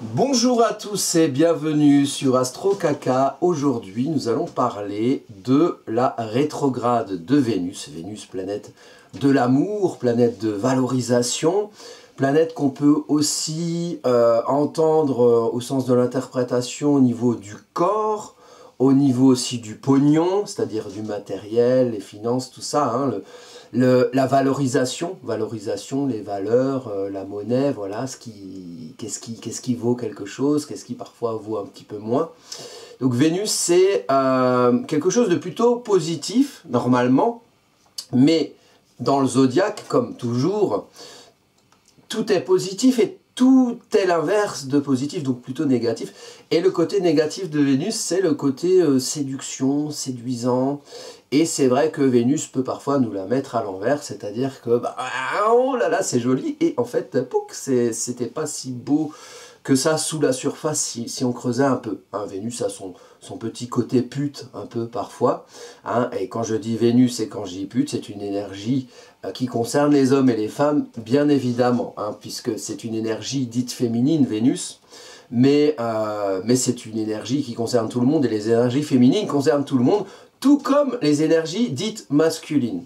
Bonjour à tous et bienvenue sur Astro Kaka. Aujourd'hui, nous allons parler de la rétrograde de Vénus. Vénus, planète de l'amour, planète de valorisation, planète qu'on peut aussi entendre au sens de l'interprétation au niveau du corps, au niveau aussi du pognon, c'est-à-dire du matériel, les finances, tout ça, hein, la valorisation, les valeurs, la monnaie, voilà, qu'est-ce qui vaut quelque chose, qu'est-ce qui parfois vaut un petit peu moins. Donc Vénus, c'est quelque chose de plutôt positif, normalement, mais dans le zodiaque, comme toujours, tout est positif et tout est l'inverse de positif, donc plutôt négatif. Et le côté négatif de Vénus, c'est le côté séduction, séduisant. Et c'est vrai que Vénus peut parfois nous la mettre à l'envers, c'est-à-dire que, oh là là, c'est joli, et en fait, c'était pas si beau que ça sous la surface si on creusait un peu. Hein, Vénus a son petit côté pute un peu parfois, hein, et quand je dis Vénus et quand je dis pute, c'est une énergie qui concerne les hommes et les femmes, bien évidemment, hein, puisque c'est une énergie dite féminine, Vénus, mais c'est une énergie qui concerne tout le monde, et les énergies féminines concernent tout le monde, tout comme les énergies dites masculines.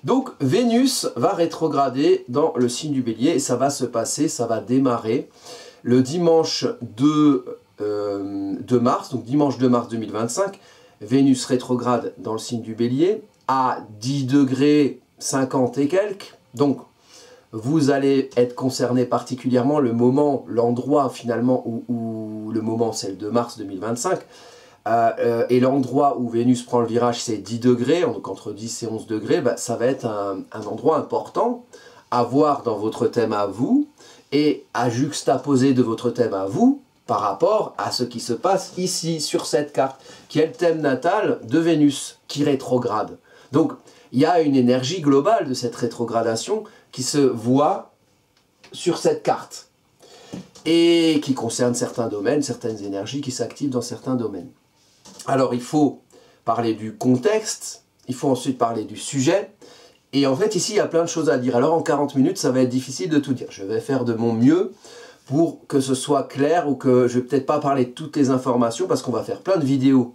Donc Vénus va rétrograder dans le signe du Bélier, et ça va se passer, ça va démarrer le dimanche 2 mars, donc dimanche 2 mars 2025, Vénus rétrograde dans le signe du Bélier, à 10 degrés 50 et quelques, donc vous allez être concerné particulièrement le moment, l'endroit finalement où le moment c'est le 2 mars 2025, et l'endroit où Vénus prend le virage c'est 10 degrés, donc entre 10 et 11 degrés, ça va être un endroit important à voir dans votre thème à vous, et à juxtaposer de votre thème à vous par rapport à ce qui se passe ici sur cette carte, qui est le thème natal de Vénus, qui rétrograde. Donc il y a une énergie globale de cette rétrogradation qui se voit sur cette carte, et qui concerne certains domaines, certaines énergies qui s'activent dans certains domaines. Alors il faut parler du contexte, il faut ensuite parler du sujet, et en fait ici il y a plein de choses à dire. Alors en 40 minutes ça va être difficile de tout dire, je vais faire de mon mieux pour que ce soit clair, ou que je vais peut-être pas parler de toutes les informations, parce qu'on va faire plein de vidéos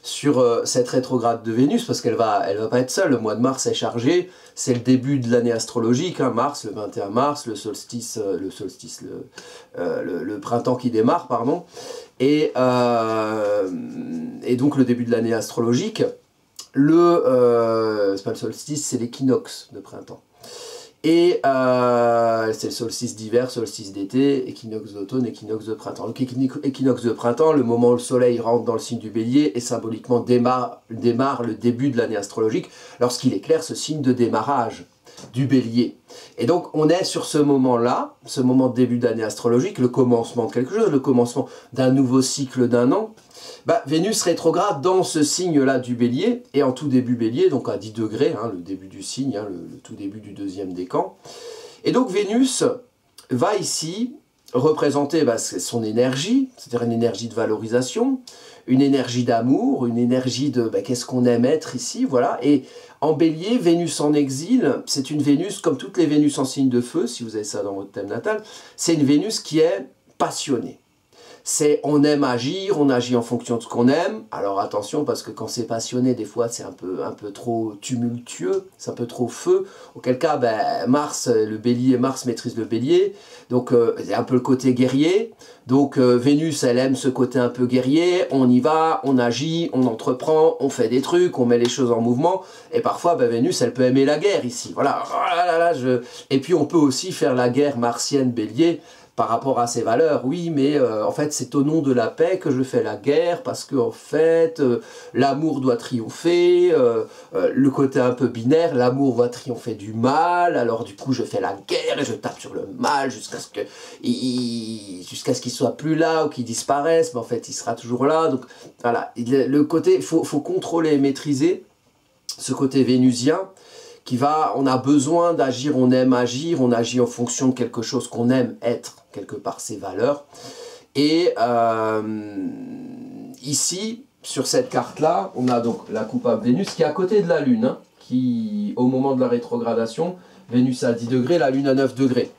sur cette rétrograde de Vénus, parce qu'elle va pas être seule. Le mois de mars est chargé, c'est le début de l'année astrologique, hein, mars, le 21 mars, le printemps qui démarre, pardon, et donc le début de l'année astrologique, c'est pas le solstice, c'est l'équinoxe de printemps. Et c'est le solstice d'hiver, solstice d'été, équinoxe d'automne, équinoxe de printemps. Donc équinoxe de printemps, le moment où le soleil rentre dans le signe du Bélier et symboliquement démarre le début de l'année astrologique, lorsqu'il éclaire ce signe de démarrage du Bélier. Et donc on est sur ce moment-là, ce moment de début d'année astrologique, le commencement de quelque chose, le commencement d'un nouveau cycle d'un an. Vénus rétrograde dans ce signe-là du Bélier, et en tout début Bélier, donc à 10 degrés, hein, le début du signe, hein, le tout début du deuxième décan. Et donc Vénus va ici représenter son énergie, c'est-à-dire une énergie de valorisation, une énergie d'amour, une énergie de qu'est-ce qu'on aime être ici, voilà. Et en Bélier, Vénus en exil, c'est une Vénus, comme toutes les Vénus en signe de feu, si vous avez ça dans votre thème natal, c'est une Vénus qui est passionnée. On aime agir, on agit en fonction de ce qu'on aime. Alors attention, parce que quand c'est passionné, des fois c'est un peu trop tumultueux, c'est un peu trop feu. Auquel cas, Mars maîtrise le Bélier, donc il y a un peu le côté guerrier. Donc Vénus, elle aime ce côté un peu guerrier, on y va, on agit, on entreprend, on fait des trucs, on met les choses en mouvement. Et parfois, Vénus, elle peut aimer la guerre ici. Voilà. Et puis on peut aussi faire la guerre martienne Bélier, par rapport à ses valeurs, oui, mais en fait c'est au nom de la paix que je fais la guerre, parce que en fait l'amour doit triompher, le côté un peu binaire, l'amour va triompher du mal, alors du coup je fais la guerre et je tape sur le mal jusqu'à ce qu'il soit plus là ou qu'il disparaisse, mais en fait il sera toujours là. Donc voilà, le côté, faut contrôler et maîtriser ce côté vénusien, on a besoin d'agir, on aime agir, on agit en fonction de quelque chose qu'on aime être, quelque part ses valeurs. Et ici, sur cette carte-là, on a donc la coupable Vénus qui est à côté de la Lune, hein, qui, au moment de la rétrogradation, Vénus à 10 degrés, la Lune à 9 degrés.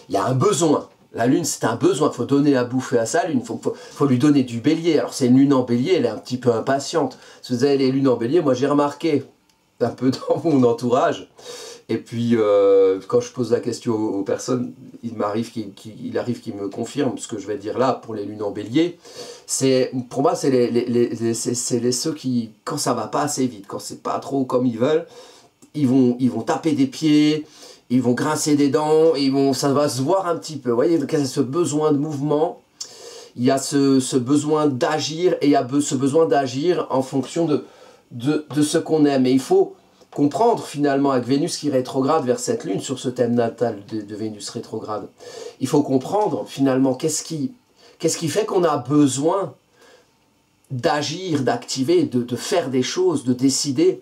Il y a un besoin, La lune, c'est un besoin, il faut donner à bouffer à sa lune, il faut lui donner du bélier. Alors c'est une lune en bélier, elle est un petit peu impatiente. Si vous avez les lunes en bélier, moi j'ai remarqué, un peu dans mon entourage, et puis quand je pose la question aux personnes, il arrive qu'ils me confirment ce que je vais dire là pour les lunes en bélier. Pour moi, c'est ceux qui, quand ça va pas assez vite, quand c'est pas trop comme ils veulent, ils vont taper des pieds, ils vont grincer des dents, ça va se voir un petit peu. Vous voyez, donc il y a ce besoin de mouvement, il y a ce besoin d'agir, et il y a ce besoin d'agir en fonction de ce qu'on aime. Et il faut comprendre finalement avec Vénus qui rétrograde vers cette lune sur ce thème natal de Vénus rétrograde. Il faut comprendre finalement qu'est-ce qui fait qu'on a besoin d'agir, d'activer, de faire des choses, de décider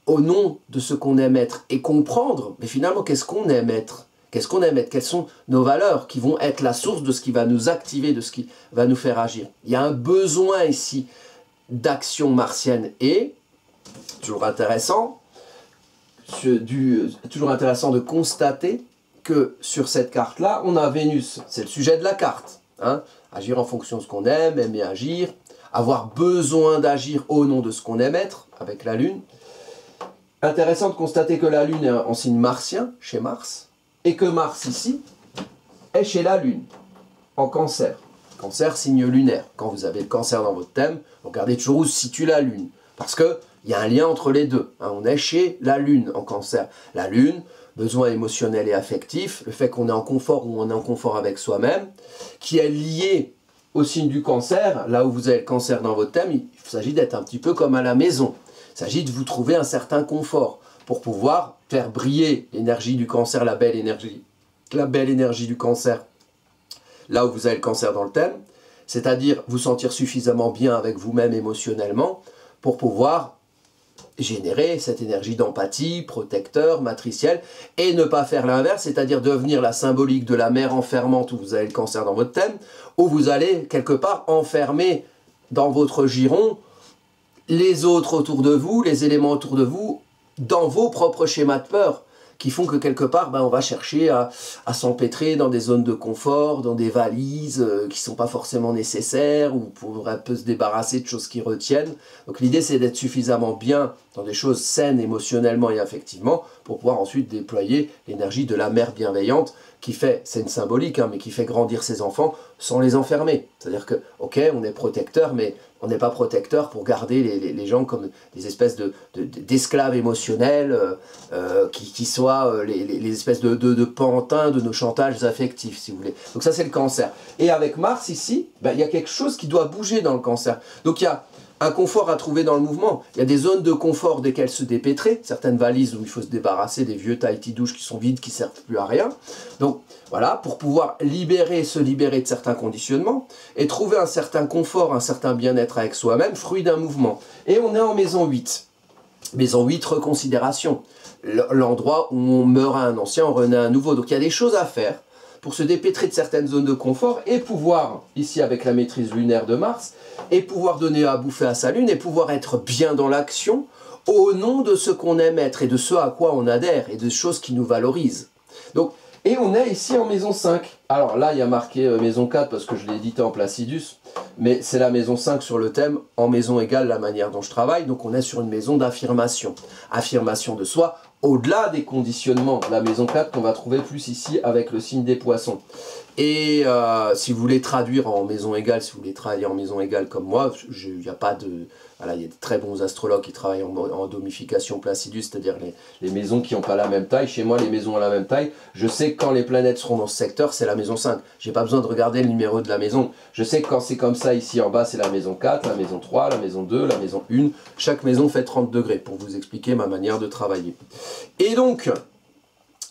au nom de ce qu'on aime être, et comprendre, mais finalement, qu'est-ce qu'on aime être? Qu'est-ce qu'on aime être? Quelles sont nos valeurs qui vont être la source de ce qui va nous activer, de ce qui va nous faire agir? Il y a un besoin ici d'action martienne, et toujours intéressant de constater que sur cette carte-là, on a Vénus, c'est le sujet de la carte, hein? Agir en fonction de ce qu'on aime, aimer agir, avoir besoin d'agir au nom de ce qu'on aime être, avec la Lune. Intéressant de constater que la Lune est en signe martien, chez Mars, et que Mars, ici, est chez la Lune, en Cancer. Cancer, signe lunaire. Quand vous avez le Cancer dans votre thème, vous regardez toujours où se situe la Lune, parce qu'il y a un lien entre les deux. Hein, on est chez la Lune, en Cancer. La Lune, besoin émotionnel et affectif, le fait qu'on est en confort ou on est en confort avec soi-même, qui est lié au signe du Cancer, là où vous avez le Cancer dans votre thème, il s'agit d'être un petit peu comme à la maison. Il s'agit de vous trouver un certain confort pour pouvoir faire briller l'énergie du Cancer, la belle énergie du Cancer, là où vous avez le Cancer dans le thème, c'est-à-dire vous sentir suffisamment bien avec vous-même émotionnellement pour pouvoir générer cette énergie d'empathie, protecteur, matricielle, et ne pas faire l'inverse, c'est-à-dire devenir la symbolique de la mère enfermante où vous avez le Cancer dans votre thème, où vous allez quelque part enfermer dans votre giron les autres autour de vous, les éléments autour de vous, dans vos propres schémas de peur, qui font que quelque part, on va chercher à s'empêtrer dans des zones de confort, dans des valises qui ne sont pas forcément nécessaires, ou pour un peu se débarrasser de choses qui retiennent. Donc l'idée, c'est d'être suffisamment bien dans des choses saines émotionnellement et affectivement, pour pouvoir ensuite déployer l'énergie de la mère bienveillante, qui fait, c'est une symbolique, mais qui fait grandir ses enfants sans les enfermer. C'est-à-dire que, ok, on est protecteur, mais on n'est pas protecteur pour garder les gens comme des espèces d'esclaves émotionnels qui soient les espèces de pantins de nos chantages affectifs, si vous voulez. Donc ça, c'est le Cancer. Et avec Mars, ici, il y a quelque chose qui doit bouger dans le Cancer. Donc il y a un confort à trouver dans le mouvement. Il y a des zones de confort desquelles se dépêtrer, certaines valises où il faut se débarrasser des vieux Tahiti douches qui sont vides, qui ne servent plus à rien. Donc voilà, pour pouvoir se libérer de certains conditionnements et trouver un certain confort, un certain bien-être avec soi-même, fruit d'un mouvement. Et on est en maison 8. Maison 8, reconsidération. L'endroit où on meurt à un ancien, on renaît à un nouveau. Donc il y a des choses à faire pour se dépêtrer de certaines zones de confort et pouvoir, ici avec la maîtrise lunaire de Mars, et pouvoir donner à bouffer à sa lune et pouvoir être bien dans l'action au nom de ce qu'on aime être et de ce à quoi on adhère et de choses qui nous valorisent. Donc, et on est ici en maison 5. Alors là, il y a marqué maison 4 parce que je l'ai édité en Placidus, mais c'est la maison 5 sur le thème en maison égale la manière dont je travaille. Donc on est sur une maison d'affirmation. Affirmation de soi au-delà des conditionnements de la maison 4 qu'on va trouver plus ici avec le signe des poissons. Et si vous voulez traduire en maison égale, si vous voulez travailler en maison égale comme moi, il y a pas de... Voilà, il y a de très bons astrologues qui travaillent en domification Placidus, c'est-à-dire les maisons qui n'ont pas la même taille. Chez moi, les maisons ont la même taille. Je sais que quand les planètes seront dans ce secteur, c'est la maison 5. Je n'ai pas besoin de regarder le numéro de la maison. Je sais que quand c'est comme ça, ici en bas, c'est la maison 4, la maison 3, la maison 2, la maison 1. Chaque maison fait 30 degrés pour vous expliquer ma manière de travailler. Et donc,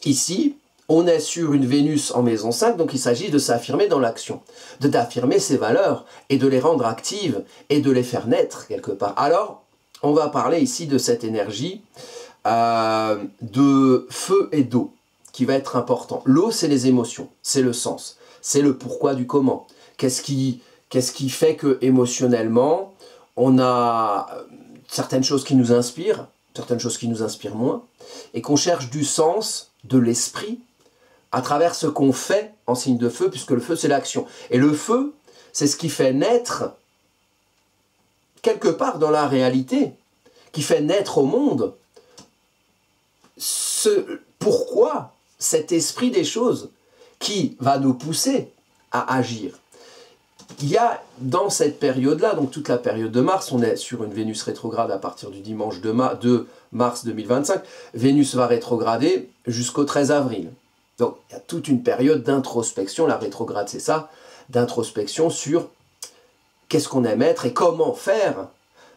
ici, on est sur une Vénus en maison 5, donc il s'agit de s'affirmer dans l'action, d'affirmer ses valeurs et de les rendre actives et de les faire naître quelque part. Alors, on va parler ici de cette énergie de feu et d'eau qui va être important. L'eau, c'est les émotions, c'est le sens, c'est le pourquoi du comment. Qu'est-ce qui fait que émotionnellement, on a certaines choses qui nous inspirent, certaines choses qui nous inspirent moins, et qu'on cherche du sens, de l'esprit, à travers ce qu'on fait en signe de feu, puisque le feu, c'est l'action. Et le feu, c'est ce qui fait naître, quelque part dans la réalité, qui fait naître au monde, pourquoi cet esprit des choses qui va nous pousser à agir. Il y a dans cette période-là, donc toute la période de mars, on est sur une Vénus rétrograde à partir du dimanche 2 mars 2025, Vénus va rétrograder jusqu'au 13 avril. Donc il y a toute une période d'introspection, la rétrograde c'est ça, d'introspection sur qu'est-ce qu'on aime être et comment faire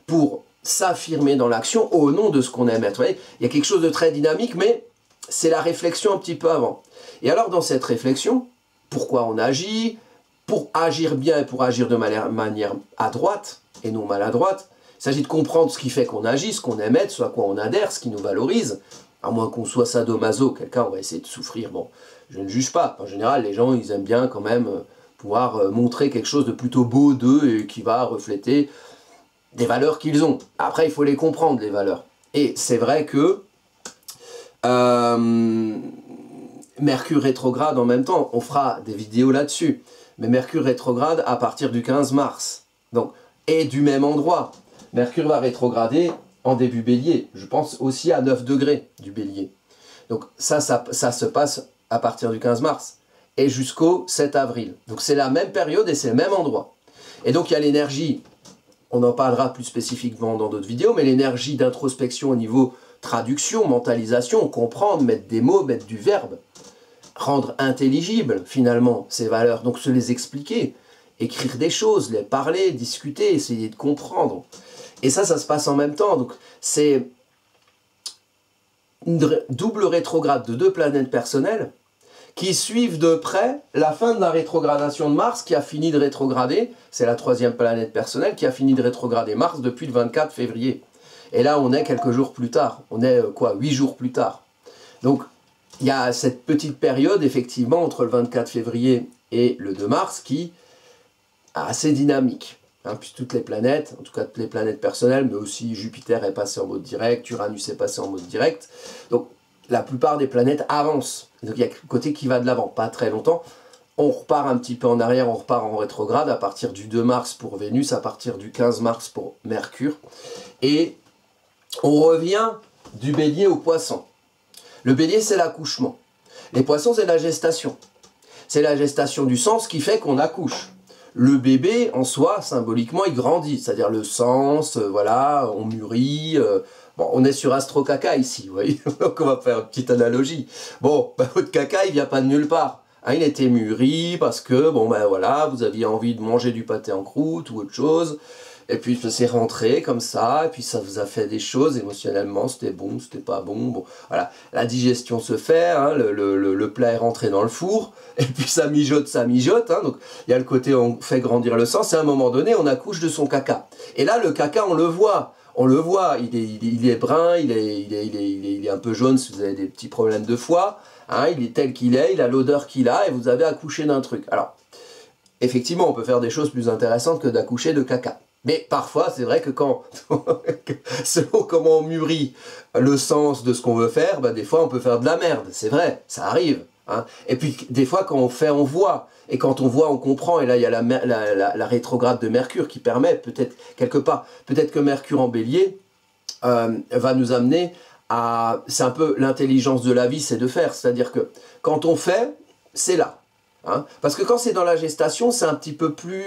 pour s'affirmer dans l'action au nom de ce qu'on aime être. Vous voyez, il y a quelque chose de très dynamique, mais c'est la réflexion un petit peu avant. Et alors dans cette réflexion, pourquoi on agit? Pour agir bien et pour agir de manière adroite et non maladroite, il s'agit de comprendre ce qui fait qu'on agit, ce qu'on aime être, ce à quoi on adhère, ce qui nous valorise. À moins qu'on soit sadomaso, quelqu'un on va essayer de souffrir. Bon, je ne juge pas. En général, les gens, ils aiment bien quand même pouvoir montrer quelque chose de plutôt beau d'eux et qui va refléter des valeurs qu'ils ont. Après, il faut les comprendre, les valeurs. Et c'est vrai que Mercure rétrograde en même temps, on fera des vidéos là-dessus. Mais Mercure rétrograde à partir du 15 mars. Donc, et du même endroit. Mercure va rétrograder en début bélier. Je pense aussi à 9 degrés du bélier. Donc ça se passe à partir du 15 mars. Et jusqu'au 7 avril. Donc c'est la même période et c'est le même endroit. Et donc il y a l'énergie, on en parlera plus spécifiquement dans d'autres vidéos, mais l'énergie d'introspection au niveau traduction, mentalisation, comprendre, mettre des mots, mettre du verbe. Rendre intelligible finalement ces valeurs, donc se les expliquer, écrire des choses, les parler, discuter, essayer de comprendre. Et ça se passe en même temps, donc c'est une double rétrograde de 2 planètes personnelles qui suivent de près la fin de la rétrogradation de Mars qui a fini de rétrograder, c'est la 3e planète personnelle qui a fini de rétrograder Mars depuis le 24 février. Et là on est quelques jours plus tard, on est 8 jours plus tard. Donc il y a cette petite période, effectivement, entre le 24 février et le 2 mars, qui est assez dynamique. Hein, puis toutes les planètes, en tout cas toutes les planètes personnelles, mais aussi Jupiter est passé en mode direct, Uranus est passé en mode direct. Donc la plupart des planètes avancent. Donc il y a le côté qui va de l'avant, pas très longtemps. On repart un petit peu en arrière, on repart en rétrograde à partir du 2 mars pour Vénus, à partir du 15 mars pour Mercure. Et on revient du bélier au poisson. Le bélier, c'est l'accouchement. Les poissons, c'est la gestation. C'est la gestation du sang, ce qui fait qu'on accouche. Le bébé, en soi, symboliquement, il grandit. C'est-à-dire le sens, voilà, on mûrit. Bon, on est sur Astro Caca ici, vous voyez. Donc on va faire une petite analogie. Bon, votre caca, il vient pas de nulle part. Hein, il était mûri parce que, bon, ben voilà, vous aviez envie de manger du pâté en croûte ou autre chose. Et puis c'est rentré comme ça, et puis ça vous a fait des choses émotionnellement, c'était bon, c'était pas bon, bon, voilà, la digestion se fait, hein, le plat est rentré dans le four, et puis ça mijote, hein, donc il y a le côté on fait grandir le sang, c'est à un moment donné, on accouche de son caca. Et là, le caca, on le voit, il est brun, il est un peu jaune si vous avez des petits problèmes de foie, hein, il est tel qu'il est, il a l'odeur qu'il a, et vous avez accouché d'un truc. Alors, effectivement, on peut faire des choses plus intéressantes que d'accoucher de caca. Mais parfois, c'est vrai que quand, selon comment on mûrit le sens de ce qu'on veut faire, bah, des fois on peut faire de la merde, c'est vrai, ça arrive. Hein. Et puis des fois quand on fait, on voit. Et quand on voit, on comprend. Et là, il y a la rétrograde de Mercure qui permet, peut-être quelque part, peut-être que Mercure en bélier va nous amener à... C'est un peu l'intelligence de la vie, c'est de faire. C'est-à-dire que quand on fait, c'est là. Hein. Parce que quand c'est dans la gestation, c'est un petit peu plus...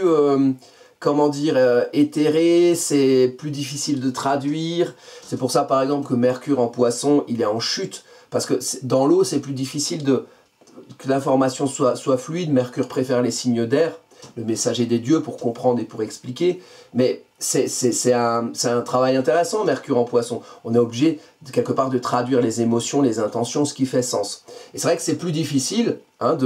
comment dire, éthéré, c'est plus difficile de traduire. C'est pour ça, par exemple, que Mercure en poisson, il est en chute. Parce que dans l'eau, c'est plus difficile que l'information soit fluide. Mercure préfère les signes d'air, le messager des dieux, pour comprendre et pour expliquer. Mais c'est un travail intéressant, Mercure en poisson. On est obligé, quelque part, de traduire les émotions, les intentions, ce qui fait sens. Et c'est vrai que c'est plus difficile hein,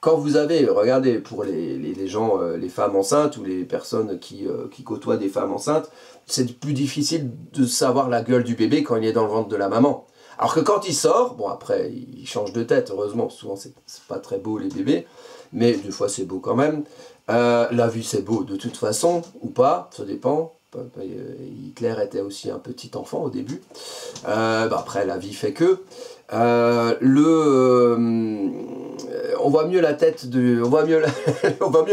quand vous avez, regardez, pour les gens, les femmes enceintes ou les personnes qui côtoient des femmes enceintes, c'est plus difficile de savoir la gueule du bébé quand il est dans le ventre de la maman. Alors que quand il sort, bon après, il change de tête, heureusement, souvent c'est pas très beau les bébés, mais des fois c'est beau quand même. La vie c'est beau de toute façon, ou pas, ça dépend. Hitler était aussi un petit enfant au début. Après, la vie fait que... On voit mieux la tête de, on voit mieux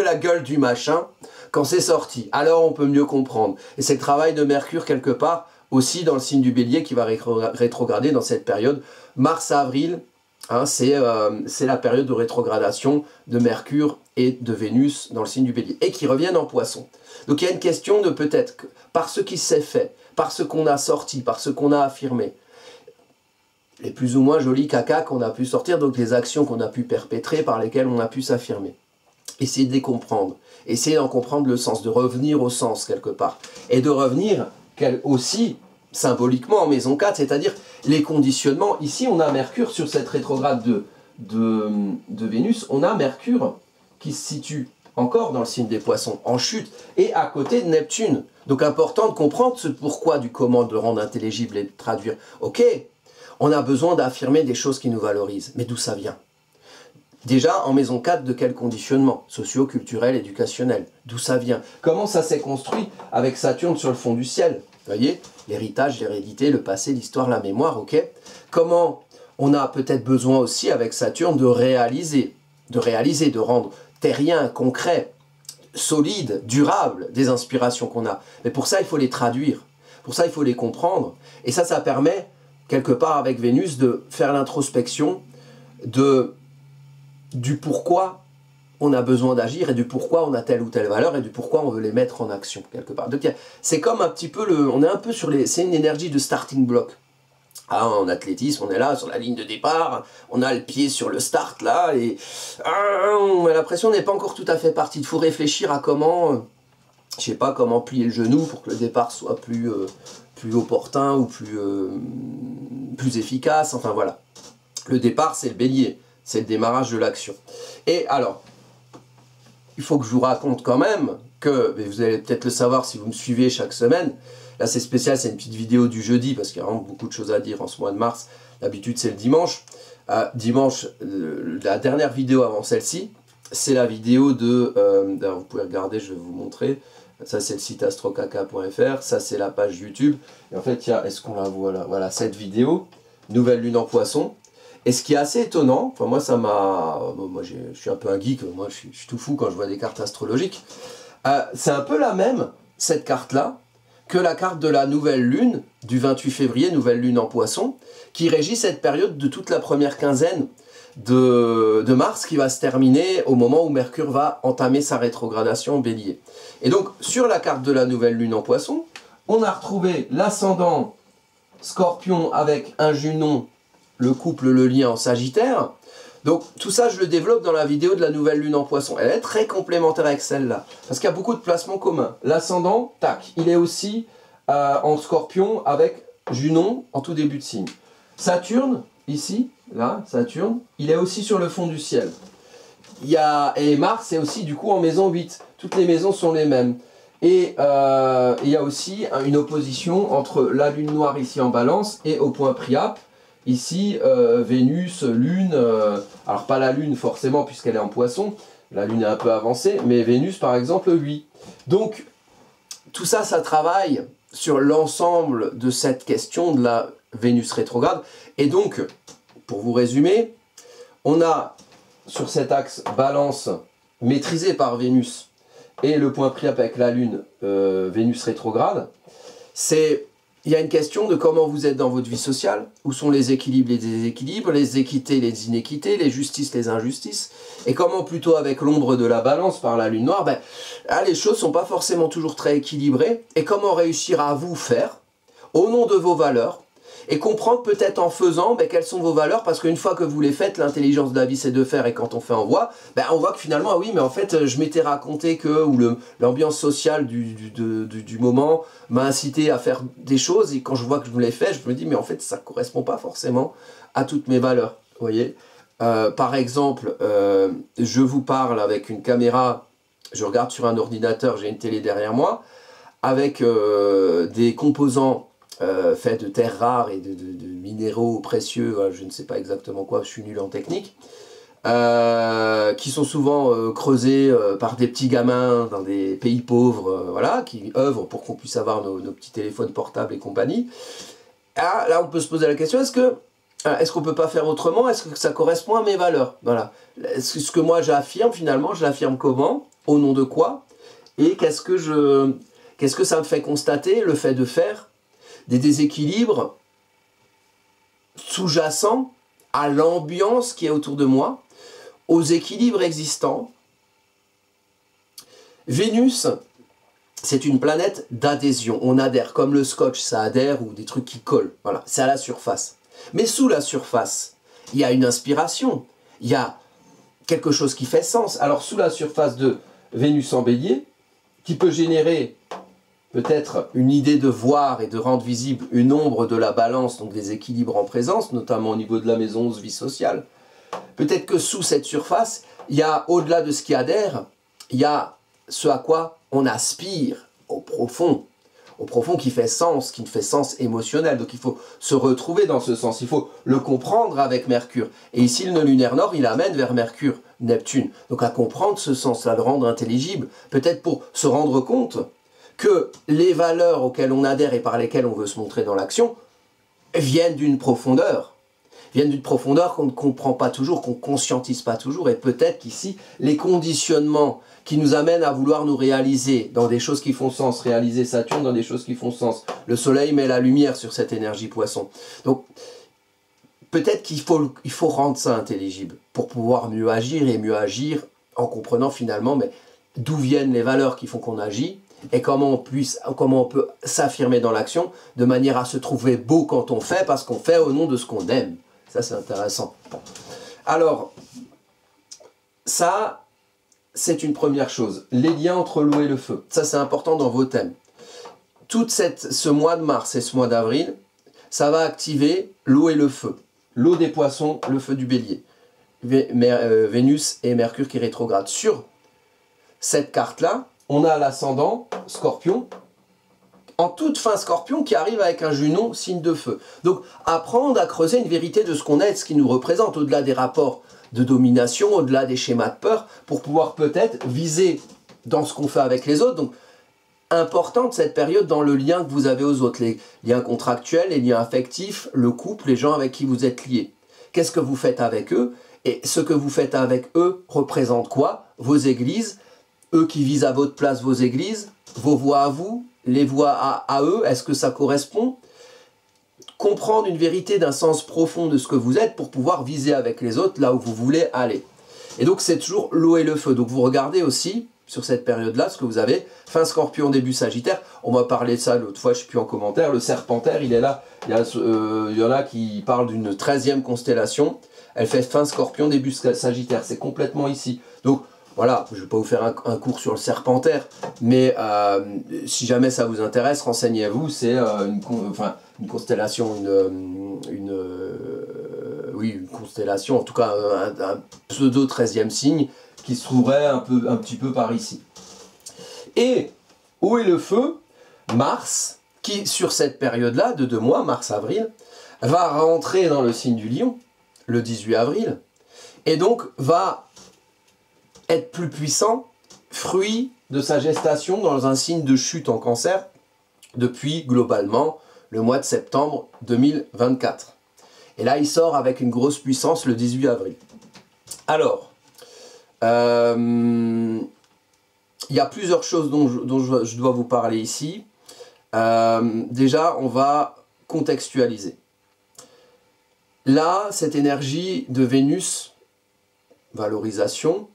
la gueule du machin quand c'est sorti. Alors on peut mieux comprendre. Et c'est le travail de Mercure quelque part aussi dans le signe du Bélier qui va rétrograder dans cette période mars à avril. Hein, c'est la période de rétrogradation de Mercure et de Vénus dans le signe du Bélier et qui reviennent en Poisson. Donc il y a une question de peut-être par ce qui s'est fait, par ce qu'on a sorti, par ce qu'on a affirmé, les plus ou moins jolis caca qu'on a pu sortir, donc les actions qu'on a pu perpétrer, par lesquelles on a pu s'affirmer. Essayez de les comprendre, essayez d'en comprendre le sens, de revenir au sens quelque part, et de revenir aussi symboliquement en maison 4, c'est-à-dire les conditionnements. Ici on a Mercure sur cette rétrograde de Vénus, on a Mercure qui se situe encore dans le signe des Poissons, en chute, et à côté de Neptune. Donc important de comprendre ce pourquoi du comment, de le rendre intelligible et de traduire. Ok, on a besoin d'affirmer des choses qui nous valorisent, mais d'où ça vient? Déjà, en maison 4, de quel conditionnement? Socio, culturel, éducationnel. D'où ça vient? Comment ça s'est construit avec Saturne sur le fond du ciel? Vous voyez, l'héritage, l'hérédité, le passé, l'histoire, la mémoire, ok? Comment on a peut-être besoin aussi avec Saturne de réaliser, de rendre terrien, concret, solide, durable des inspirations qu'on a. Mais pour ça, il faut les traduire. Pour ça, il faut les comprendre. Et ça permet, quelque part avec Vénus, de faire l'introspection du pourquoi on a besoin d'agir et du pourquoi on a telle ou telle valeur et du pourquoi on veut les mettre en action, quelque part. Donc c'est comme un petit peu, on est un peu sur c'est une énergie de starting block. Ah, en athlétisme, on est là, sur la ligne de départ, on a le pied sur le start, là, et on a l'impression qu'on n'est pas encore tout à fait parti. Il faut réfléchir à comment, je sais pas, comment plier le genou pour que le départ soit plus opportun ou plus efficace, enfin voilà. Le départ, c'est le Bélier, c'est le démarrage de l'action. Et alors, il faut que je vous raconte quand même que, mais vous allez peut-être le savoir si vous me suivez chaque semaine, là c'est spécial, c'est une petite vidéo du jeudi, parce qu'il y a vraiment beaucoup de choses à dire en ce mois de mars. D'habitude c'est le dimanche. Dimanche, la dernière vidéo avant celle-ci, c'est la vidéo de... vous pouvez regarder, je vais vous montrer. Ça c'est le site astrocaca.fr, ça c'est la page YouTube. Et en fait, il y a, est-ce qu'on la voit là? Voilà, cette vidéo, Nouvelle Lune en Poisson. Et ce qui est assez étonnant, enfin moi ça m'a... moi je suis un peu un geek, moi je suis tout fou quand je vois des cartes astrologiques. C'est un peu la même, cette carte-là, que la carte de la nouvelle lune, du 28 février, nouvelle lune en Poisson, qui régit cette période de toute la première quinzaine de mars, qui va se terminer au moment où Mercure va entamer sa rétrogradation en Bélier. Et donc, sur la carte de la nouvelle lune en Poisson, on a retrouvé l'ascendant Scorpion avec un Junon, le couple, le lien en Sagittaire. Donc tout ça, je le développe dans la vidéo de la nouvelle lune en Poisson. Elle est très complémentaire avec celle-là, parce qu'il y a beaucoup de placements communs. L'ascendant, tac, il est aussi en Scorpion avec Junon en tout début de signe. Saturne, ici, là, Saturne, il est aussi sur le fond du ciel. Et Mars est aussi du coup en maison 8. Toutes les maisons sont les mêmes. Et il y a aussi une opposition entre la lune noire ici en Balance et au point Priape. Ici, Vénus, Lune, alors pas la Lune forcément puisqu'elle est en Poisson, la Lune est un peu avancée, mais Vénus par exemple, oui. Donc, tout ça, ça travaille sur l'ensemble de cette question de la Vénus rétrograde. Et donc, pour vous résumer, on a sur cet axe Balance maîtrisé par Vénus et le point Priape avec la Lune, Vénus rétrograde, il y a une question de comment vous êtes dans votre vie sociale, où sont les équilibres, les déséquilibres, les équités, les inéquités, les justices, les injustices, et comment plutôt avec l'ombre de la Balance par la lune noire, là, les choses ne sont pas forcément toujours très équilibrées, et comment réussir à vous faire, au nom de vos valeurs, et comprendre peut-être en faisant quelles sont vos valeurs, parce qu'une fois que vous les faites, l'intelligence de la vie c'est de faire, et quand on fait on voit que finalement, ah oui, mais en fait, je m'étais raconté que, ou l'ambiance sociale du moment m'a incité à faire des choses, et quand je vois que je me les fais, je me dis, mais en fait, ça ne correspond pas forcément à toutes mes valeurs, vous voyez. Par exemple, je vous parle avec une caméra, je regarde sur un ordinateur, j'ai une télé derrière moi, avec des composants fait de terres rares et de minéraux précieux, je ne sais pas exactement quoi, je suis nul en technique, qui sont souvent creusés par des petits gamins dans des pays pauvres, voilà, qui œuvrent pour qu'on puisse avoir nos petits téléphones portables et compagnie. Là, on peut se poser la question, est-ce que est-ce qu'on ne peut pas faire autrement? Est-ce que ça correspond à mes valeurs? Voilà. Ce que moi j'affirme, finalement, je l'affirme comment? Au nom de quoi? Et qu'est-ce que ça me fait constater, le fait de faire des déséquilibres sous-jacents à l'ambiance qui est autour de moi, aux équilibres existants. Vénus, c'est une planète d'adhésion. On adhère, comme le scotch, ça adhère, ou des trucs qui collent. Voilà, c'est à la surface. Mais sous la surface, il y a une inspiration, il y a quelque chose qui fait sens. Alors sous la surface de Vénus en Bélier, qui peut générer peut-être une idée de voir et de rendre visible une ombre de la balance, donc des équilibres en présence, notamment au niveau de la maison 11, vie sociale. Peut-être que sous cette surface, il y a, au-delà de ce qui adhère, il y a ce à quoi on aspire au profond qui fait sens, qui fait sens émotionnel. Donc il faut se retrouver dans ce sens, il faut le comprendre avec Mercure. Et ici, le nœud lunaire nord, il amène vers Mercure, Neptune. Donc à comprendre ce sens-là, le rendre intelligible, peut-être pour se rendre compte que les valeurs auxquelles on adhère et par lesquelles on veut se montrer dans l'action viennent d'une profondeur qu'on ne comprend pas toujours, qu'on ne conscientise pas toujours. Et peut-être qu'ici, les conditionnements qui nous amènent à vouloir nous réaliser dans des choses qui font sens, réaliser Saturne dans des choses qui font sens. Le soleil met la lumière sur cette énergie poisson. Donc, peut-être qu'il faut rendre ça intelligible pour pouvoir mieux agir, et mieux agir en comprenant finalement d'où viennent les valeurs qui font qu'on agit, et comment on peut s'affirmer dans l'action de manière à se trouver beau quand on fait, parce qu'on fait au nom de ce qu'on aime. Ça, c'est intéressant. Alors, ça, c'est une première chose. Les liens entre l'eau et le feu. Ça, c'est important dans vos thèmes. Ce mois de mars et ce mois d'avril, ça va activer l'eau et le feu. L'eau des poissons, le feu du bélier. Vénus et Mercure qui rétrogradent. Sur cette carte-là, on a l'ascendant Scorpion, en toute fin Scorpion, qui arrive avec un Junon, signe de feu. Donc, apprendre à creuser une vérité de ce qu'on est, de ce qui nous représente, au-delà des rapports de domination, au-delà des schémas de peur, pour pouvoir peut-être viser dans ce qu'on fait avec les autres. Donc, importante cette période dans le lien que vous avez aux autres, les liens contractuels, les liens affectifs, le couple, les gens avec qui vous êtes liés. Qu'est-ce que vous faites avec eux? Et ce que vous faites avec eux représente quoi? Vos églises, eux qui visent à votre place vos églises, vos voix à vous, les voix à eux, est-ce que ça correspond? Comprendre une vérité d'un sens profond de ce que vous êtes pour pouvoir viser avec les autres là où vous voulez aller. Et donc c'est toujours l'eau et le feu. Donc vous regardez aussi sur cette période-là ce que vous avez. Fin Scorpion, début Sagittaire. On m'a parlé de ça l'autre fois, je ne suis plus en commentaire. Le Serpentaire, il est là. Il y en a qui parlent d'une 13e constellation. Elle fait fin Scorpion, début Sagittaire. C'est complètement ici. Donc voilà, je ne vais pas vous faire un cours sur le Serpentaire, mais si jamais ça vous intéresse, renseignez-vous. C'est une constellation, oui, une constellation, en tout cas un pseudo 13e signe qui se trouverait un petit peu par ici. Et où est le feu? Mars, qui sur cette période-là, de 2 mois, mars-avril, va rentrer dans le signe du Lion, le 18 avril, et donc va être plus puissant, fruit de sa gestation dans un signe de chute en Cancer, depuis globalement le mois de septembre 2024. Et là, il sort avec une grosse puissance le 18 avril. Alors, il y a plusieurs choses dont je dois vous parler ici. Déjà, on va contextualiser. Là, cette énergie de Vénus, valorisation,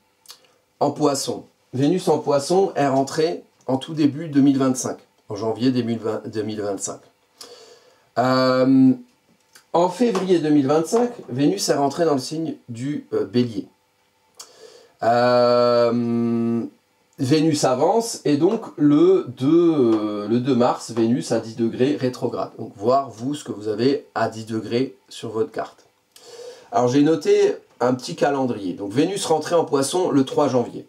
en Poisson. Vénus en Poisson est rentrée en tout début 2025, en janvier 2025. En février 2025, Vénus est rentrée dans le signe du Bélier. Vénus avance et donc le 2 mars, Vénus à 10 degrés rétrograde. Donc voir vous ce que vous avez à 10 degrés sur votre carte. Alors j'ai noté un petit calendrier. Donc Vénus rentrée en Poisson le 3 janvier.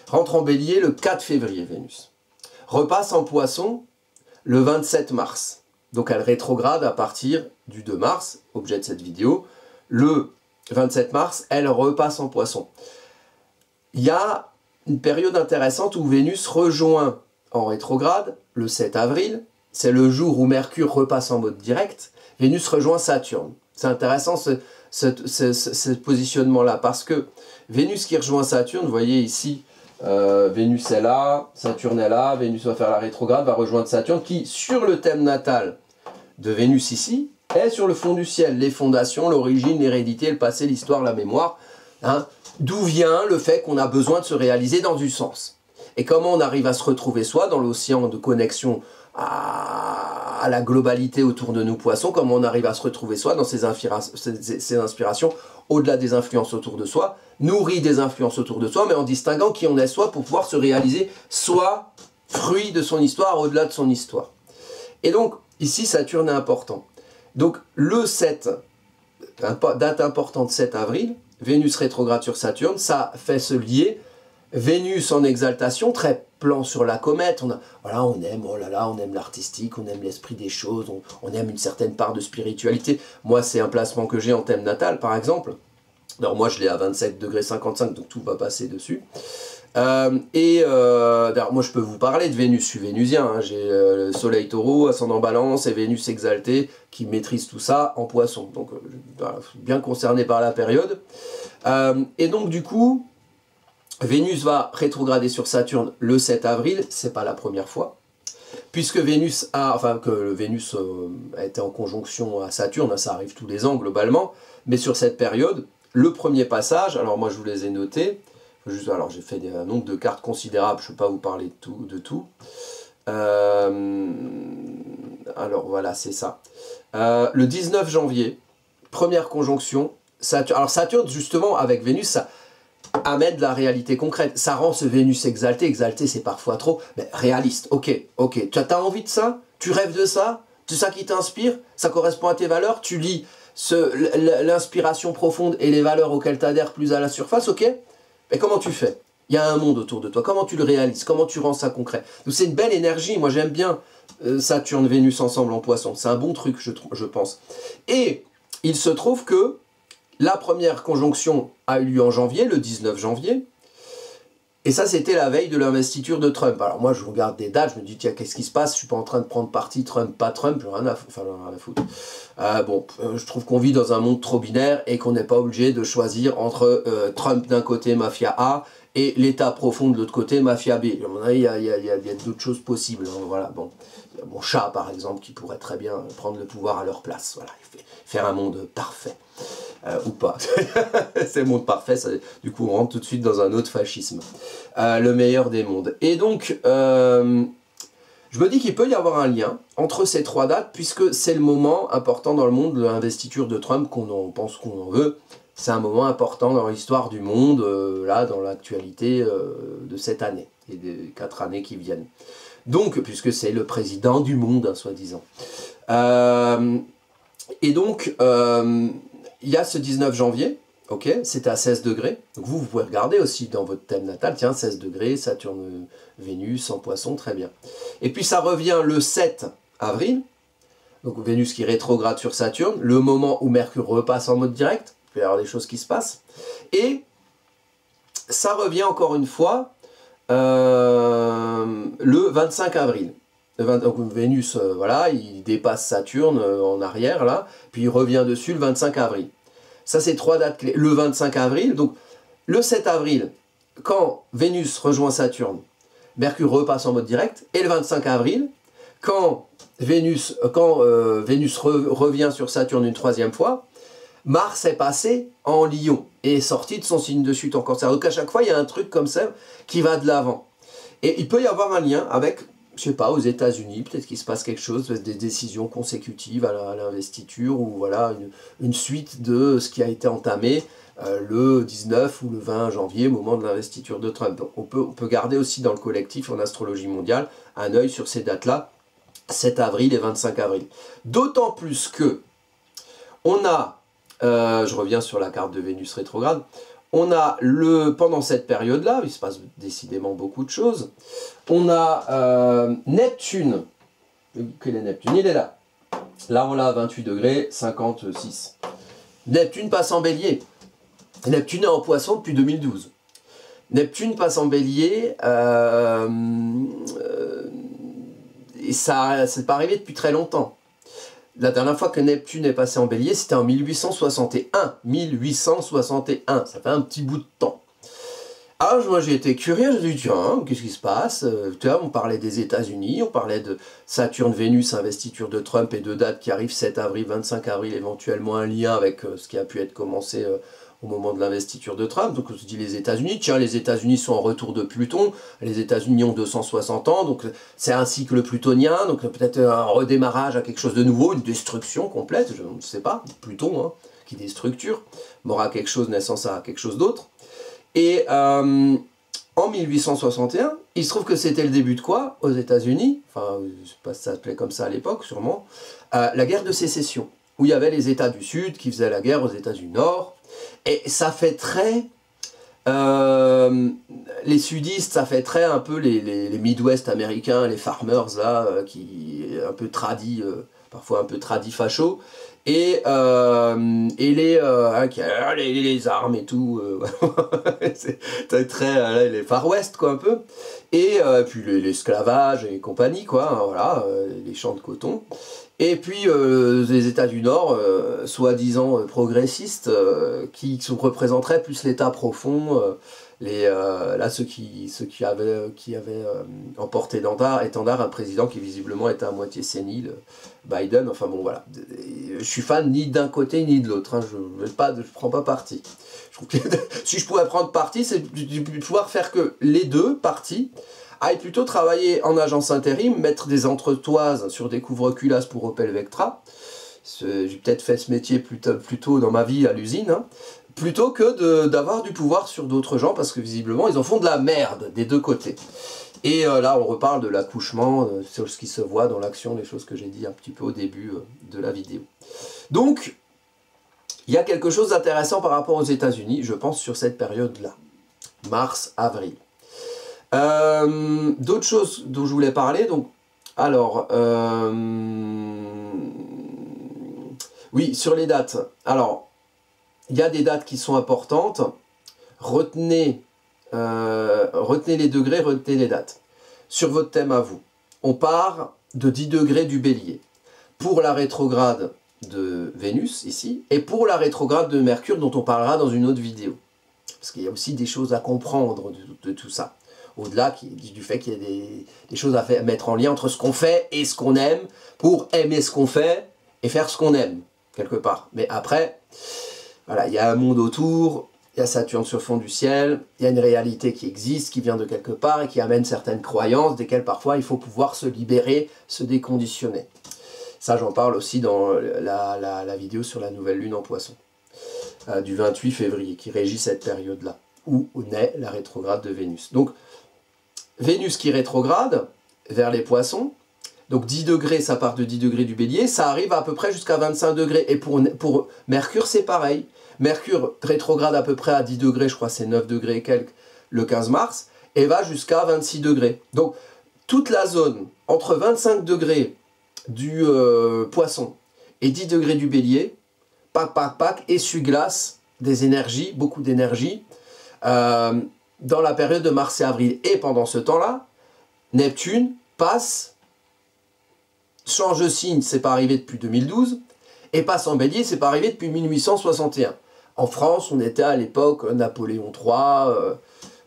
Rentre en Bélier le 4 février, Vénus. Repasse en Poisson le 27 mars. Donc elle rétrograde à partir du 2 mars, objet de cette vidéo. Le 27 mars, elle repasse en Poisson. Il y a une période intéressante où Vénus rejoint en rétrograde le 7 avril. C'est le jour où Mercure repasse en mode direct. Vénus rejoint Saturne. C'est intéressant ce positionnement-là, parce que Vénus qui rejoint Saturne, vous voyez ici, Vénus est là, Saturne est là, Vénus va faire la rétrograde, va rejoindre Saturne, qui, sur le thème natal de Vénus ici, est sur le fond du ciel, les fondations, l'origine, l'hérédité, le passé, l'histoire, la mémoire, hein, d'où vient le fait qu'on a besoin de se réaliser dans du sens. Et comment on arrive à se retrouver soi dans l'océan de connexion à la globalité autour de nous poissons, comment on arrive à se retrouver soi dans ces inspirations, au-delà des influences autour de soi, nourries des influences autour de soi, mais en distinguant qui on est soi pour pouvoir se réaliser soi, fruit de son histoire, au-delà de son histoire. Et donc, ici, Saturne est important. Donc, le 7, date importante 7 avril, Vénus rétrograde sur Saturne, ça fait se lier Vénus en exaltation, très plan sur la comète, on aime, oh là là, on aime l'artistique, on aime l'esprit des choses, on aime une certaine part de spiritualité. Moi, c'est un placement que j'ai en thème natal, par exemple. Alors moi, je l'ai à 27,55 degrés, donc tout va passer dessus. D'ailleurs, moi, je peux vous parler de Vénus, je suis vénusien, hein, j'ai le soleil taureau, ascendant balance, et Vénus exaltée, qui maîtrise tout ça en poisson. Donc, bien concerné par la période. Et donc, du coup, Vénus va rétrograder sur Saturne le 7 avril, c'est pas la première fois, puisque Vénus était en conjonction à Saturne, ça arrive tous les ans globalement, mais sur cette période, le premier passage, alors moi je vous les ai notés, alors j'ai fait un nombre de cartes considérable, je ne vais pas vous parler de tout. Alors voilà, c'est ça. Le 19 janvier, première conjonction, Saturne, alors Saturne justement avec Vénus, ça amène de la réalité concrète. Ça rend ce Vénus exalté. Exalté, c'est parfois trop, mais réaliste. Ok. Tu as envie de ça? Tu rêves de ça? C'est ça qui t'inspire? Ça correspond à tes valeurs? Tu lis l'inspiration profonde et les valeurs auxquelles tu adhères plus à la surface, ok? Mais comment tu fais? Il y a un monde autour de toi. Comment tu le réalises? Comment tu rends ça concret? Donc c'est une belle énergie. Moi, j'aime bien Saturne, Vénus ensemble en poisson. C'est un bon truc, je pense. Et il se trouve que la première conjonction a eu lieu en janvier, le 19 janvier, et ça c'était la veille de l'investiture de Trump. Alors moi je regarde des dates, je me dis tiens qu'est-ce qui se passe, je suis pas en train de prendre parti Trump, pas Trump, j'ai rien à foutre. Je trouve qu'on vit dans un monde trop binaire et qu'on n'est pas obligé de choisir entre Trump d'un côté, mafia A, et l'État profond de l'autre côté, mafia B. À mon avis, il y a d'autres choses possibles. Hein, voilà, bon. Mon chat par exemple qui pourrait très bien prendre le pouvoir à leur place, voilà, faire un monde parfait. Ou pas. C'est le monde parfait, ça, du coup on rentre tout de suite dans un autre fascisme. Le meilleur des mondes. Et donc, je me dis qu'il peut y avoir un lien entre ces trois dates, puisque c'est le moment important dans le monde de l'investiture de Trump, qu'on en pense qu'on en veut. C'est un moment important dans l'histoire du monde, là, dans l'actualité de cette année, et des 4 années qui viennent. Donc, puisque c'est le président du monde, hein, soi-disant. Et donc, il y a ce 19 janvier, ok, c'était à 16 degrés. Donc vous pouvez regarder aussi dans votre thème natal, tiens, 16 degrés, Saturne, Vénus en poisson, très bien. Et puis ça revient le 7 avril, donc Vénus qui rétrograde sur Saturne, le moment où Mercure repasse en mode direct, il peut y avoir des choses qui se passent. Et ça revient encore une fois le 25 avril. Donc Vénus, voilà, il dépasse Saturne en arrière, là, puis il revient dessus le 25 avril. Ça, c'est 3 dates clés. Le 25 avril, donc le 7 avril, quand Vénus rejoint Saturne, Mercure repasse en mode direct, et le 25 avril, quand Vénus revient sur Saturne une 3e fois, Mars est passé en Lion, et est sorti de son signe de chute en Cancer. Donc à chaque fois, il y a un truc comme ça qui va de l'avant. Et il peut y avoir un lien avec, je sais pas, aux États-Unis, peut-être qu'il se passe quelque chose, des décisions consécutives à l'investiture, ou voilà, une suite de ce qui a été entamé le 19 ou le 20 janvier, au moment de l'investiture de Trump. Donc on peut garder aussi dans le collectif, en astrologie mondiale, un œil sur ces dates-là, 7 avril et 25 avril. D'autant plus que, on a, je reviens sur la carte de Vénus rétrograde, on a pendant cette période-là, il se passe décidément beaucoup de choses, on a Neptune. Quel est Neptune? Il est là. Là, on l'a à 28 degrés 56. Neptune passe en bélier. Neptune est en poisson depuis 2012. Neptune passe en bélier, et ça, c'est pas arrivé depuis très longtemps. la dernière fois que Neptune est passé en bélier, c'était en 1861. 1861, ça fait un petit bout de temps. Alors moi j'ai été curieux, j'ai dit tiens, qu'est-ce qui se passe? Tu vois, on parlait des États-Unis, on parlait de Saturne-Vénus, investiture de Trump et de dates qui arrivent 7 avril, 25 avril, éventuellement un lien avec ce qui a pu être commencé au moment de l'investiture de Trump. Donc on se dit les États-Unis, tiens, les États-Unis sont en retour de Pluton, les États-Unis ont 260 ans, donc c'est un cycle plutonien, donc peut-être un redémarrage à quelque chose de nouveau, une destruction complète, je ne sais pas, Pluton, hein, qui déstructure, mort à quelque chose, naissance à quelque chose d'autre. Et en 1861, il se trouve que c'était le début de quoi aux États-Unis, enfin, je ne sais pas si ça s'appelait comme ça à l'époque, sûrement, la guerre de sécession, où il y avait les États du Sud qui faisaient la guerre aux États du Nord. Et ça fait très... les sudistes, ça fait très un peu les Midwest américains, les farmers, là, qui un peu tradis, parfois un peu tradis fachos. Et les armes et tout, c'est très les Far West quoi un peu, et puis l'esclavage et compagnie quoi, hein, voilà, les champs de coton, et puis les États du Nord, soi-disant progressistes, qui représenteraient plus l'État profond, là ceux qui avaient emporté étendard un président qui visiblement était à moitié sénile, Biden, enfin bon voilà, je suis fan ni d'un côté ni de l'autre, hein, je prends pas parti. Je trouve que si je pouvais prendre parti, c'est de pouvoir faire que les deux partis aillent plutôt travailler en agence intérim, mettre des entretoises sur des couvre-culasses pour Opel Vectra. J'ai peut-être fait ce métier plus tôt dans ma vie à l'usine, hein, plutôt que d'avoir du pouvoir sur d'autres gens, parce que visiblement ils en font de la merde des deux côtés. Et là on reparle de l'accouchement, sur ce qui se voit dans l'action, les choses que j'ai dit un petit peu au début de la vidéo. Donc, il y a quelque chose d'intéressant par rapport aux États-Unis, je pense, sur cette période-là, mars-avril. D'autres choses dont je voulais parler, donc, alors, oui, sur les dates. Alors, il y a des dates qui sont importantes. Retenez les degrés, retenez les dates. Sur votre thème à vous, on part de 10 degrés du Bélier. Pour la rétrograde de Vénus, ici, et pour la rétrograde de Mercure, dont on parlera dans une autre vidéo. Parce qu'il y a aussi des choses à comprendre de tout ça. Au-delà du fait qu'il y a des choses à mettre en lien entre ce qu'on fait et ce qu'on aime, pour aimer ce qu'on fait et faire ce qu'on aime, quelque part. Mais après, voilà, il y a un monde autour, il y a Saturne sur fond du ciel, il y a une réalité qui existe, qui vient de quelque part et qui amène certaines croyances, desquelles parfois il faut pouvoir se libérer, se déconditionner. Ça, j'en parle aussi dans la vidéo sur la nouvelle lune en Poisson, du 28 février, qui régit cette période-là, où naît la rétrograde de Vénus. Donc, Vénus qui rétrograde vers les Poissons, donc 10 degrés, ça part de 10 degrés du Bélier, ça arrive à peu près jusqu'à 25 degrés. Et pour Mercure, c'est pareil. Mercure rétrograde à peu près à 10 degrés, je crois c'est 9 degrés et quelques, le 15 mars, et va jusqu'à 26 degrés. Donc, toute la zone entre 25 degrés du Poisson et 10 degrés du Bélier, essuie-glace des énergies, beaucoup d'énergie, dans la période de mars et avril. Et pendant ce temps-là, Neptune passe, change de signe, c'est pas arrivé depuis 2012, et passe en Bélier, c'est pas arrivé depuis 1861. En France, on était à l'époque Napoléon III,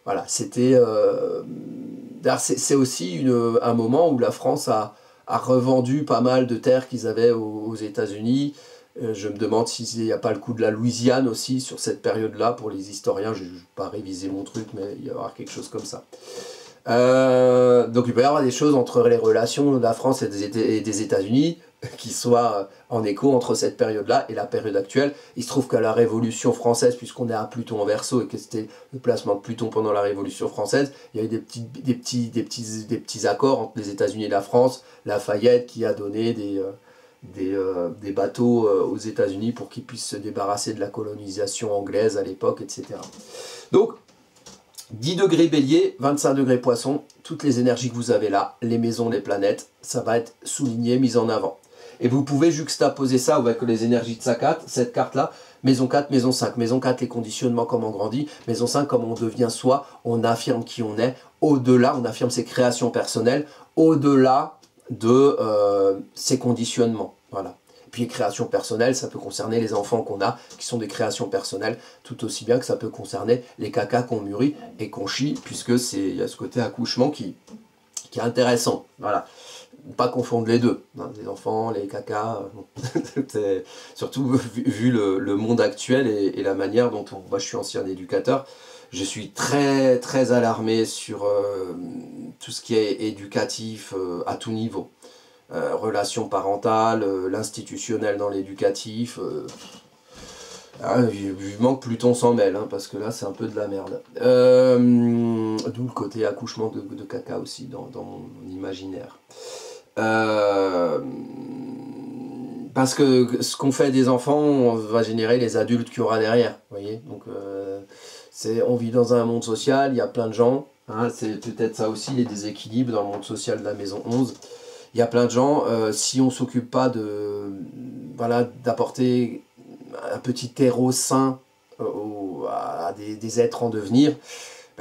voilà, c'était... c'est aussi un moment où la France a revendu pas mal de terres qu'ils avaient aux États-Unis. Je me demande s'il n'y a pas le coup de la Louisiane aussi sur cette période-là, pour les historiens. Je ne vais pas réviser mon truc, mais il va y avoir quelque chose comme ça. Donc il peut y avoir des choses entre les relations de la France et des États-Unis qui soient en écho entre cette période-là et la période actuelle. Il se trouve qu'à la Révolution française, puisqu'on est à Pluton en Verseau et que c'était le placement de Pluton pendant la Révolution française, il y a eu des petits accords entre les États-Unis et la France. Lafayette qui a donné des bateaux aux États-Unis pour qu'ils puissent se débarrasser de la colonisation anglaise à l'époque, etc. Donc, 10 degrés Bélier, 25 degrés Poisson, toutes les énergies que vous avez là, les maisons, les planètes, ça va être souligné, mis en avant. Et vous pouvez juxtaposer ça avec les énergies de cette carte-là, maison 4, maison 5. Maison 4, les conditionnements, comment on grandit. Maison 5, comment on devient soi, on affirme qui on est. Au-delà, on affirme ses créations personnelles, au-delà de ses conditionnements. Voilà. Puis les créations personnelles, ça peut concerner les enfants qu'on a, qui sont des créations personnelles, tout aussi bien que ça peut concerner les cacas qu'on mûrit et qu'on chie, puisque il y a ce côté accouchement qui est intéressant. Voilà. Pas confondre les deux, hein, les enfants, les cacas, surtout vu le monde actuel et la manière dont moi je suis ancien éducateur, je suis très très alarmé sur tout ce qui est éducatif à tout niveau. Relations parentales, l'institutionnel dans l'éducatif, vivement que Pluton s'en mêle, hein, parce que là c'est un peu de la merde. D'où le côté accouchement de caca aussi dans mon imaginaire. Parce que ce qu'on fait des enfants, on va générer les adultes qu'il y aura derrière, vous voyez. Donc on vit dans un monde social, il y a plein de gens, hein, c'est peut-être ça aussi les déséquilibres dans le monde social de la maison 11. Il y a plein de gens, si on ne s'occupe pas d'apporter un petit terreau sain à des êtres en devenir,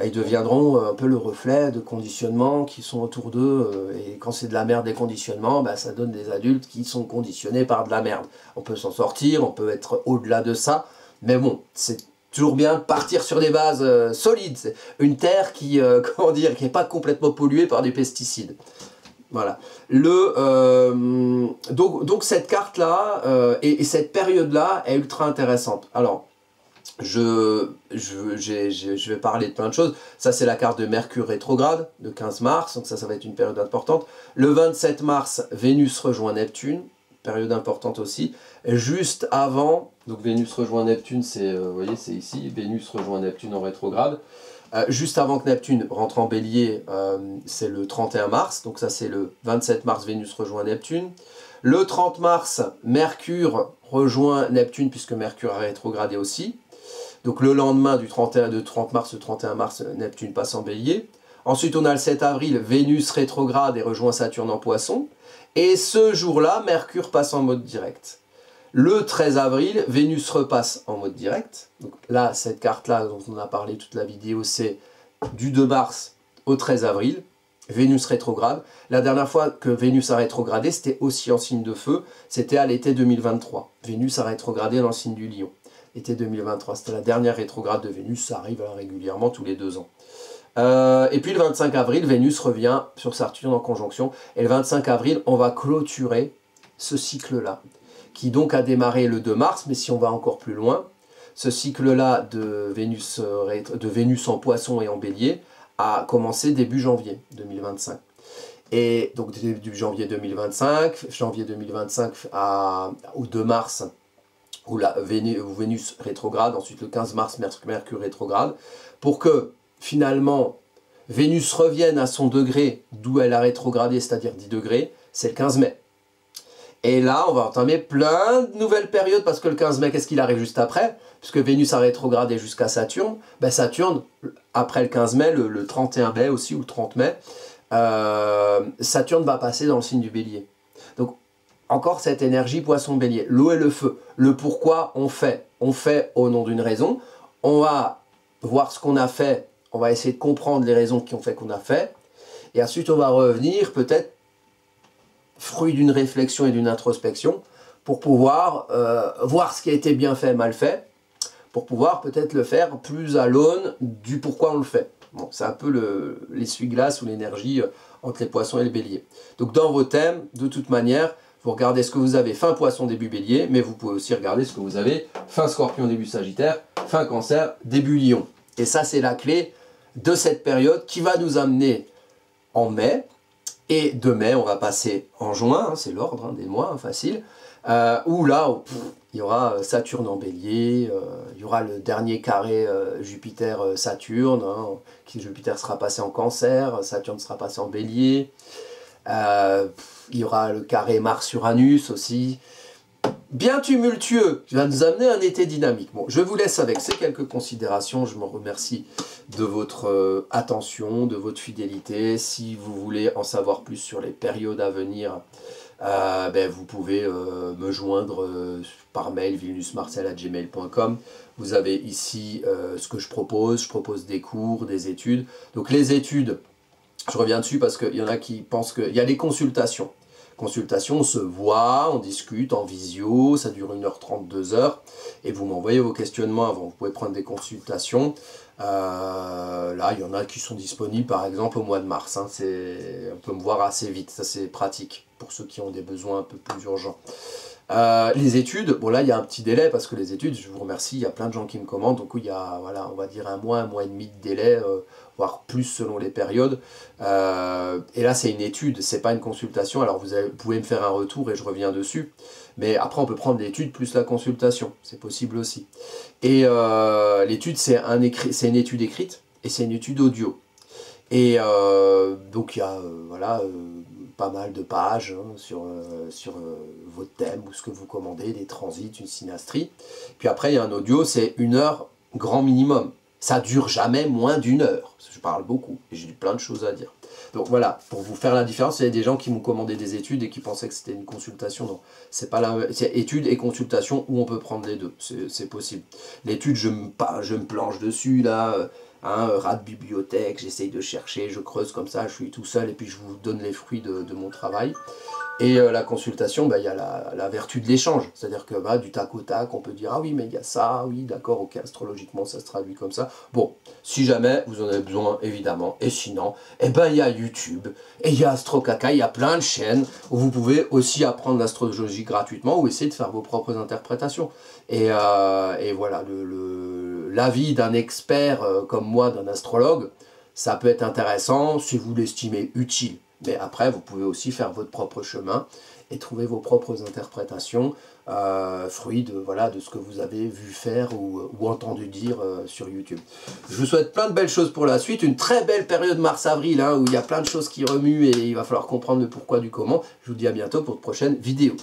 ils deviendront un peu le reflet de conditionnements qui sont autour d'eux, et quand c'est de la merde des conditionnements, ça donne des adultes qui sont conditionnés par de la merde. On peut s'en sortir, on peut être au-delà de ça, mais bon, c'est toujours bien de partir sur des bases solides, c'est une terre qui n'est pas complètement polluée par des pesticides. Voilà. Donc cette carte-là et cette période-là est ultra intéressante. Alors, je vais parler de plein de choses. Ça, c'est la carte de Mercure rétrograde, de 15 mars, donc ça va être une période importante. Le 27 mars, Vénus rejoint Neptune, période importante aussi. Juste avant, donc Vénus rejoint Neptune, vous voyez, c'est ici, Vénus rejoint Neptune en rétrograde. Juste avant que Neptune rentre en Bélier, c'est le 31 mars, donc ça c'est le 27 mars, Vénus rejoint Neptune. Le 30 mars, Mercure rejoint Neptune, puisque Mercure a rétrogradé aussi. Donc le lendemain de 30 mars, le 31 mars, Neptune passe en Bélier. Ensuite on a le 7 avril, Vénus rétrograde et rejoint Saturne en Poisson. Et ce jour-là, Mercure passe en mode direct. Le 13 avril, Vénus repasse en mode direct. Donc là, cette carte-là dont on a parlé toute la vidéo, c'est du 2 mars au 13 avril. Vénus rétrograde. La dernière fois que Vénus a rétrogradé, c'était aussi en signe de feu. C'était à l'été 2023. Vénus a rétrogradé dans le signe du Lion. Été 2023, c'était la dernière rétrograde de Vénus. Ça arrive régulièrement tous les 2 ans. Et puis le 25 avril, Vénus revient sur Saturne en conjonction. Et le 25 avril, on va clôturer ce cycle-là, qui donc a démarré le 2 mars, mais si on va encore plus loin, ce cycle-là de Vénus en Poisson et en Bélier a commencé début janvier 2025. Et donc début janvier 2025 au 2 mars, où Vénus rétrograde, ensuite le 15 mars, Mercure rétrograde, pour que finalement Vénus revienne à son degré d'où elle a rétrogradé, c'est-à-dire 10 degrés, c'est le 15 mai. Et là, on va entamer plein de nouvelles périodes, parce que le 15 mai, qu'est-ce qu'il arrive juste après? Puisque Vénus a rétrogradé jusqu'à Saturne, Saturne, après le 15 mai, le 31 mai aussi, ou le 30 mai, Saturne va passer dans le signe du Bélier. Donc, encore cette énergie Poisson-Bélier, l'eau et le feu. Le pourquoi on fait au nom d'une raison. On va voir ce qu'on a fait, on va essayer de comprendre les raisons qui ont fait qu'on a fait, et ensuite on va revenir peut-être fruit d'une réflexion et d'une introspection, pour pouvoir voir ce qui a été bien fait, mal fait, pour pouvoir peut-être le faire plus à l'aune du pourquoi on le fait. Bon, c'est un peu l'essuie-glace ou l'énergie entre les poissons et les béliers. Donc dans vos thèmes, de toute manière, vous regardez ce que vous avez fin poisson, début bélier, mais vous pouvez aussi regarder ce que vous avez fin scorpion, début sagittaire, fin cancer, début lion. Et ça, c'est la clé de cette période qui va nous amener en mai. Et de mai, on va passer en juin, hein, c'est l'ordre des mois, hein, facile, où là, il y aura Saturne en bélier, il y aura le dernier carré Jupiter-Saturne, hein, Jupiter sera passé en cancer, Saturne sera passé en bélier, il y aura le carré Mars-Uranus aussi, bien tumultueux, qui va nous amener à un été dynamique. Bon, je vous laisse avec ces quelques considérations, je me remercie de votre attention, de votre fidélité. Si vous voulez en savoir plus sur les périodes à venir, vous pouvez me joindre par mail vilnusmarcel@gmail.com. Vous avez ici ce que je propose des cours, des études. Donc les études, je reviens dessus parce qu'il y en a qui pensent qu'il y a les consultations Consultation, on se voit, on discute en visio, ça dure 1h30, 2h, et vous m'envoyez vos questionnements avant. Vous pouvez prendre des consultations. Là, il y en a qui sont disponibles par exemple au mois de mars. Hein. On peut me voir assez vite, ça c'est pratique pour ceux qui ont des besoins un peu plus urgents. Les études, bon là il y a un petit délai parce que les études, je vous remercie, il y a plein de gens qui me commandent, donc il y a, voilà, on va dire un mois et demi de délai, voire plus selon les périodes. Et là c'est une étude, c'est pas une consultation, alors vous pouvez me faire un retour et je reviens dessus. Mais après on peut prendre l'étude plus la consultation, c'est possible aussi. Et l'étude c'est une étude écrite et c'est une étude audio. Et donc il y a voilà, pas mal de pages hein, sur votre thème ou ce que vous commandez, des transits, une synastrie. Puis après il y a un audio, c'est 1 heure grand minimum. Ça dure jamais moins d'1 heure. Je parle beaucoup et j'ai plein de choses à dire. Donc voilà, pour vous faire la différence, il y a des gens qui m'ont commandé des études et qui pensaient que c'était une consultation. Non, c'est pas c'est étude et consultation où on peut prendre les deux, c'est possible. L'étude, je me planche dessus là. Rat de bibliothèque, j'essaye de chercher, je creuse comme ça, je suis tout seul et puis je vous donne les fruits de mon travail. Et la consultation, bah, il y a la vertu de l'échange, c'est-à-dire que bah, du tac au tac, on peut dire ah oui mais il y a ça, oui d'accord, ok, astrologiquement ça se traduit comme ça. Bon, si jamais vous en avez besoin évidemment, et sinon, eh ben il y a YouTube, et il y a Astrokaka, il y a plein de chaînes où vous pouvez aussi apprendre l'astrologie gratuitement ou essayer de faire vos propres interprétations. Et voilà, l'avis d'un expert comme moi, d'un astrologue, ça peut être intéressant si vous l'estimez utile. Mais après, vous pouvez aussi faire votre propre chemin et trouver vos propres interprétations, fruits de, voilà, de ce que vous avez vu faire ou entendu dire sur YouTube. Je vous souhaite plein de belles choses pour la suite, une très belle période mars-avril hein, où il y a plein de choses qui remuent et il va falloir comprendre le pourquoi du comment. Je vous dis à bientôt pour de prochaines vidéos.